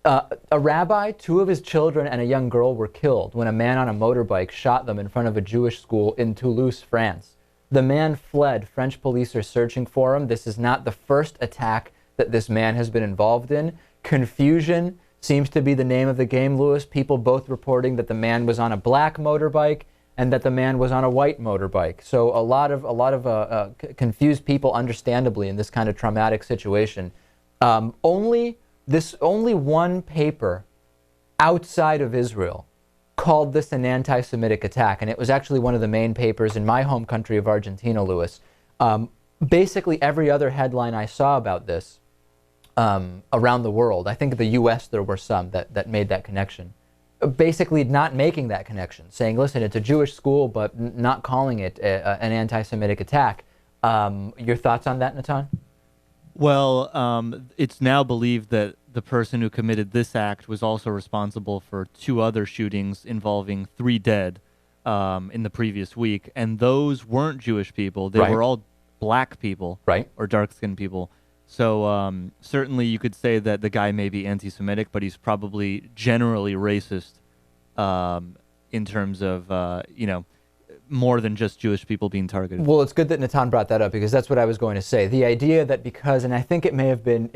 A rabbi, 2 of his children, and a young girl were killed when a man on a motorbike shot them in front of a Jewish school in Toulouse, France. The man fled. French police are searching for him. This is not the first attack that this man has been involved in. Confusion seems to be the name of the game, Lewis. People both reporting that the man was on a black motorbike and that the man was on a white motorbike. So a lot of confused people, understandably, in this kind of traumatic situation. Only one paper outside of Israel called this an anti-Semitic attack, and it was actually one of the main papers in my home country of Argentina, Lewis. Basically, every other headline I saw about this around the world, I think in the U.S. there were some that made that connection, basically not making that connection, saying, listen, it's a Jewish school, but not calling it an anti-Semitic attack. Your thoughts on that, Natan? Well, it's now believed that the person who committed this act was also responsible for 2 other shootings involving 3 dead in the previous week, and those weren't Jewish people. They were all black people, or dark-skinned people. So certainly you could say that the guy may be anti-Semitic, but he's probably generally racist in terms of, more than just Jewish people being targeted. Well, it's good that Natan brought that up, because that's what I was going to say. The idea that because, and I think it may have been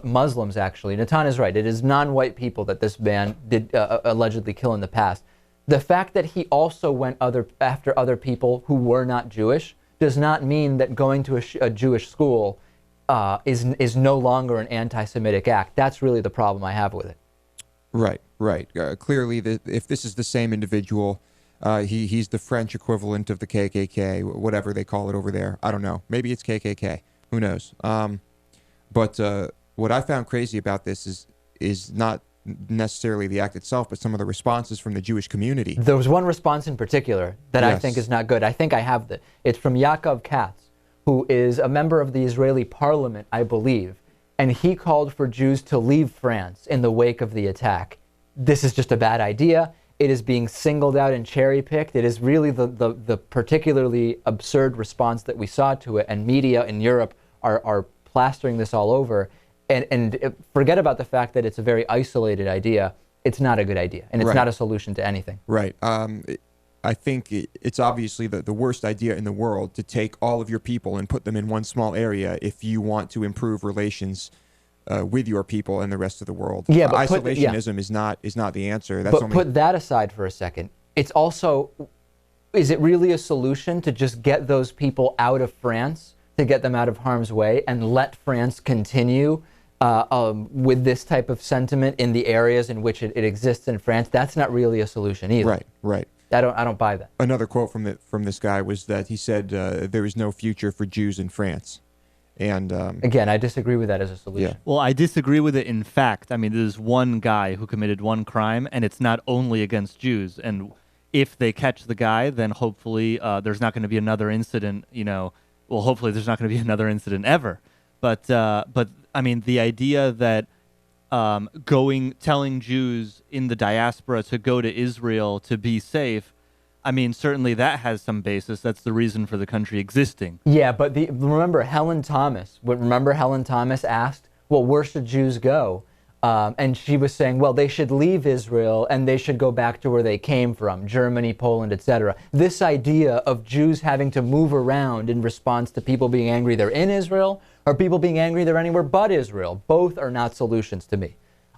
Muslims, actually. Natan is right. It is non-white people that this man did allegedly kill in the past. The fact that he also went after other people who were not Jewish does not mean that going to a Jewish school is no longer an anti-Semitic act. That's really the problem I have with it. Right. Clearly, if this is the same individual, he's the French equivalent of the KKK, whatever they call it over there. I don't know. Maybe it's KKK. Who knows? But what I found crazy about this is not necessarily the act itself, but some of the responses from the Jewish community. There was one response in particular that I think is not good. I think I have the. It's from Yaakov Katz, who is a member of the Israeli parliament, I believe, and he called for Jews to leave France in the wake of the attack. This is just a bad idea. It is being singled out and cherry-picked. It is really the particularly absurd response that we saw to it, and media in Europe are plastering this all over. And forget about the fact that it's a very isolated idea. It's not a good idea, and it's not a solution to anything. Right. I think it's obviously the worst idea in the world to take all of your people and put them in one small area if you want to improve relations with your people and the rest of the world. Yeah, but isolationism is not the answer. But put that aside for a second. It's also, is it really a solution to just get those people out of France, to get them out of harm's way, and let France continue with this type of sentiment in the areas in which it exists in France? That's not really a solution either. Right. I don't buy that. Another quote from this guy was that he said there is no future for Jews in France. And again, I disagree with that as a solution. Yeah. Well, I disagree with it in fact. I mean, there's one guy who committed one crime, and it's not only against Jews. And if they catch the guy, then hopefully there's not going to be another incident, well, hopefully there's not going to be another incident ever. But I mean, the idea that telling Jews in the diaspora to go to Israel to be safe, I mean, certainly that has some basis. That's the reason for the country existing. Yeah, but remember Helen Thomas asked, well, where should Jews go? And she was saying, well, they should leave Israel and they should go back to where they came from, Germany, Poland, etc. This idea of Jews having to move around in response to people being angry they're in Israel or people being angry they're anywhere but Israel, both are not solutions to me.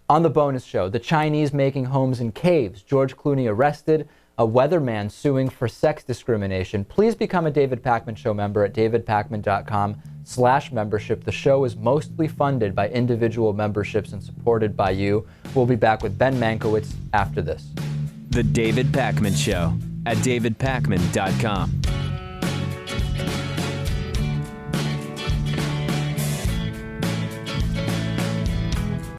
On the bonus show, the Chinese making homes in caves, George Clooney arrested, a weatherman suing for sex discrimination. Please become a David Pakman Show member at davidpakman.com/membership. The show is mostly funded by individual memberships and supported by you. We'll be back with Ben Mankiewicz after this. The David Pakman Show at davidpakman.com.